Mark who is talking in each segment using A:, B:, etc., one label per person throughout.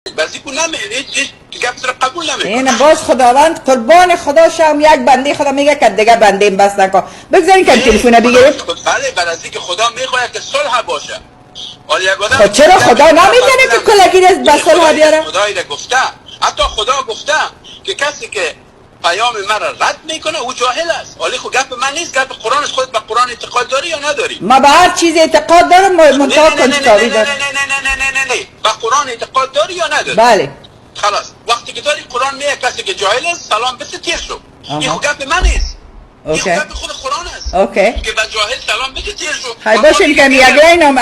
A: بازی کو نمیره گپ را قبول نمیکنه.
B: این باز خداوند قربان خدا شم، یک بنده خدا میگه که دیگه بنده بس نکن. بگذارین که تلفن بگیریم.
A: بله برای که خدا میخواد که صلح باشه.
B: خب چرا خدا نمیتونه که کلگی به صلح بیاره؟
A: خدایی را گفته، حتی خدا گفته که کسی که پیام مرا رد میکنه او جاهل است. ولی خب گپ من نیست، گپ قرآن است. خودت به قرآن اعتقاد داری یا نداری؟
B: ما به هر چیز اعتقاد دارم، منتها کنجکاوی دارم.
A: نه به قرآن اعتقاد داری یا نداری؟
B: بله.
A: خلاص وقتی که داری قرآن میگه کسی که جاهل است سلام بس تیر شو. این خب گپ من نیست.
B: اوکی.
A: این گپ خود قرآن است.
B: اوکی.
A: که به جاهل سلام بس تیر شو.
B: های باشین که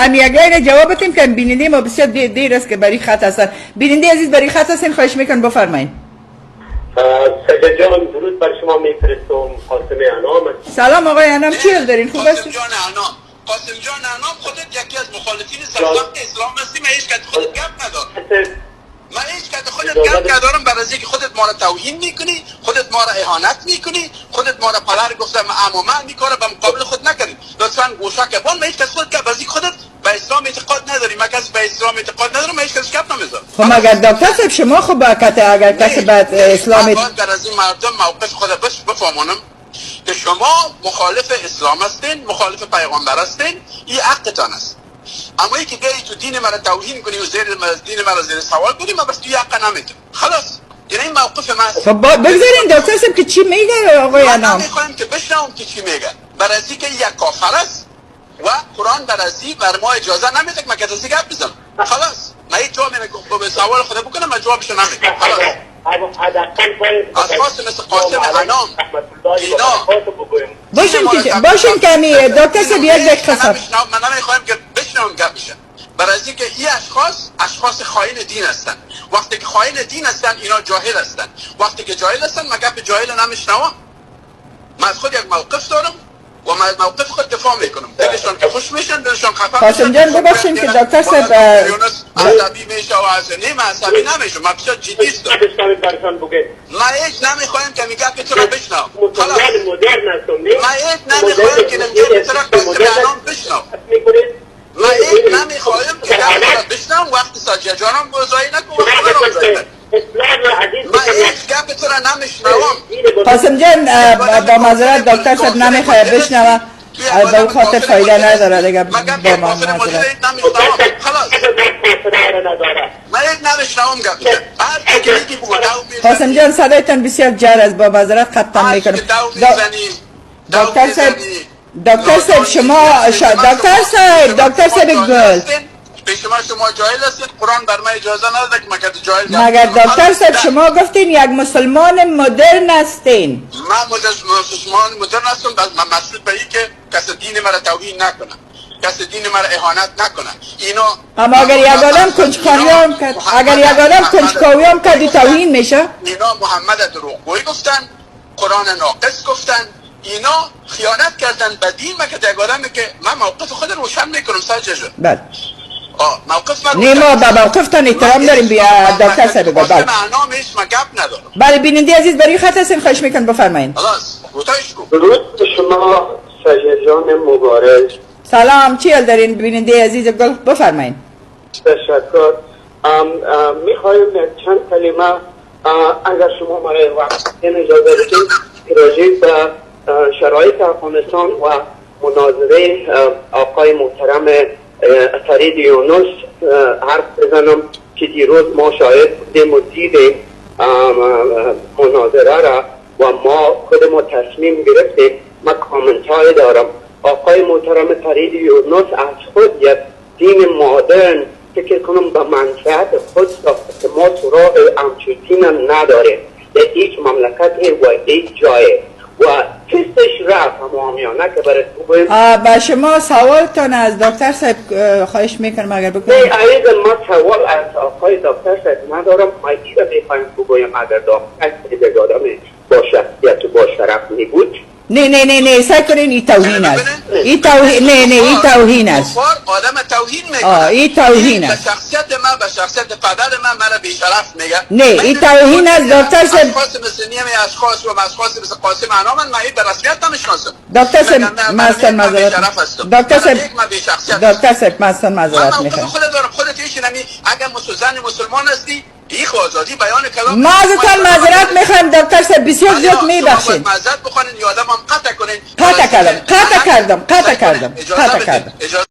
B: امیگرین جواب بدیم که بیننده ما بسیار دیر است که برای خط هستن. بیننده عزیز برای خط هستین، خواهش میکنم بفرمایید.
C: سجاد جان درود بر شما میفرستم. قاسم انام.
B: سلام آقای انام، چی حال دارین؟ خوب هستین؟
A: قاسم جان انام خودت یکی از مخالفین سرسخت اسلام هستی. من هیچ کت خودت گپ ندارم. من هیچ کت خودت گپ ندارم برای اینکه خودت ما را توهین میکنی، خودت ما را اهانت میکنی، خودت ما را پلر گفتم عموما میکاره به مقابل خود نکنی. لطفاً گوشه کبان. من هیچ کس خودت گپ از خودت به اسلام اعتقاد نداری. من کسی به اسلام اعتقاد ندارم. من هیچ کس گپ نمیذارم.
B: خب مگر دکتر صاحب شما خب اگر کسی به اسلام
A: در از این مردم موقف خود بفهمونم که شما مخالف اسلام هستین، مخالف پیغمبر هستین، این حقتان است. اما ای که بیایی تو دین مرا توهین کنی و دین مرا زیر سوال کنی، من بس توی حق نمیتونم. خلاص یعنی این موقف من است.
B: خب بگذارین دکتر صاحب که چی میگه آقای انام؟
A: من نمیخوایم که بشنوم که چی میگه. برای اینکه یک کافر است و قرآن برای بر ما اجازه نمیده که من کسی گپ بزنم. خلاص من هیچ جواب به سوال خود بکنم، من جوابشو نمیدم. خلاص اشخاص مثل قاسم انام اینا
B: باشین کمی دکتر صاحب یک دقیقه صبر.
A: من نمیخوایم که بشنوم گپش. برای اینکه این اشخاص خائن دین هستن. وقتی که خائن دین هستن اینا جاهل هستن. وقتی که جاهل هستن من گپ جاهل نمیشنوم. من از خود یک موقف دارم و من از موقف خود دفاع میکنم. دلشون که خوش میشن، دلشون خفه میشن.
B: قاسم جان ببخشید که دکتر صاحب
A: عصبی میشه و عصبی من عصبی نمیشم. من بسیار جدی هستم. من هیچ نمیخوایم که میگه که تو را بشنوم. خلاص من هیچ نمیخوایم که نمیگه تو را قاسم انام بشنوم. من هیچ نمیخوایم که گپ بشنوم. وقت سجاد جانم گذاری نکن و خدا رو گذاری. من هیچ گپ تو را نمیشنوم.
B: قاسم جان با معذرت دکتر صاحب نمیخواد بشنوه، به خاطر فایده نداره دیگه. با معذرت
A: خلاص من هیچ نمیشنوم گپ. هر کی میگی بودو
B: قاسم جان صدایتان بسیار جر است، با معذرت خطم میکنم. دکتر صاحب شما دکتر صاحب گل
A: به شما جاهل هستید. قرآن بر من اجازه نداده که مگر جاهل
B: مگر دکتر صاحب شما گفتین یک مسلمان مدرن هستین.
A: من مسلمان مدرن هستم. من مسئول به این که کسی دین مرا توهین نکنه، کسی دین مرا اهانت نکنه. اینا
B: اما اگر یک آدم کنجکاوی هم کرد توهین میشه.
A: اینا محمد دروغگوی گفتن، قرآن ناقص گفتن، اینا خیانت کردن به دین. من که یک آدمی که من موقف خود روشن میکنم سجاد.
B: بله
A: موقف من
B: نه ما به موقفتان احترام داریم. بیا دکتر صاحب بله.
A: بله من گپ ندارم.
B: بله بیننده عزیز برای خط هستین، خواهش میکنم بفرمایید.
A: خلاص کوتاهش کن.
C: درود به شما سجاد جان مبارک.
B: سلام، چی حال دارین بیننده عزیز گل؟ بفرمایید.
C: تشکر. میخوایم چند کلمه اگر شما برای وقت اجازه بدید راجع به شرایط افغانستان و مناظره آقای محترم فرید یونس حرف بزنم که دیروز ما شاهد بودیم و دیدیم مناظره را و ما خودمون تصمیم گرفتیم. من کامنت های دارم. آقای محترم فرید یونس از خود یک دین مدرن فکر کنم به منفعت خود ساخته. ما سراغ همچون دین نداره در هیچ مملکت و هیچ جایه و کسش رفت همامیانه که برای تو
B: با شما سوالتان از دکتر صاحب خواهش میکنم اگر بکنید.
C: نه عزیز من سوال از آقای دکتر صاحب ندارم. ما ایره میخوایم بگویم اگر دکتر آدم با شخصیت و با شرف میبود.
B: نه سعی کنین این توهین است. این توهین است.
A: آدم توهین میکنه.
B: این توهین است.
A: به شخصیت من، به شخصیت پدر من مرا بیشرف شرف میگه.
B: نه این توهین از دکتر صاحب.
A: اشخاص مثل نیم اشخاص و اشخاص مثل قاسم انا من به رسمیت نمیشناسم.
B: دکتر صاحب مستن معذرت. دکتر صاحب دکتر صاحب مستن معذرت میخوام.
A: خودت دارم خودت ایش نمی اگر زن مسلمان هستی ایخ آزادی بیان کلام.
B: ما ازتان معذرت میخوام دکتر صاحب بسیار زیاد میبخشید.
A: معذرت بخونین یا آدم هم قطع کنین.
B: قطع کردم.